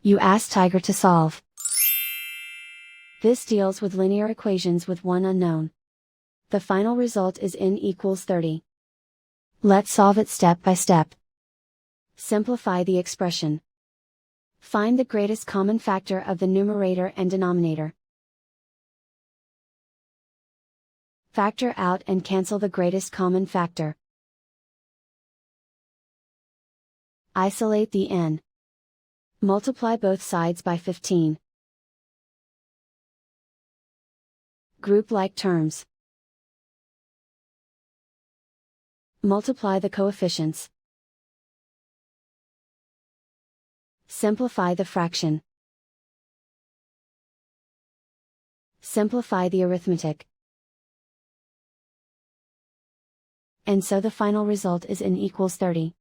You ask Tiger to solve. This deals with linear equations with one unknown. The final result is n equals 30. Let's solve it step by step. Simplify the expression. Find the greatest common factor of the numerator and denominator. Factor out and cancel the greatest common factor. Isolate the n. Multiply both sides by 15. Group like terms. Multiply the coefficients. Simplify the fraction. Simplify the arithmetic. And so the final result is n equals 30.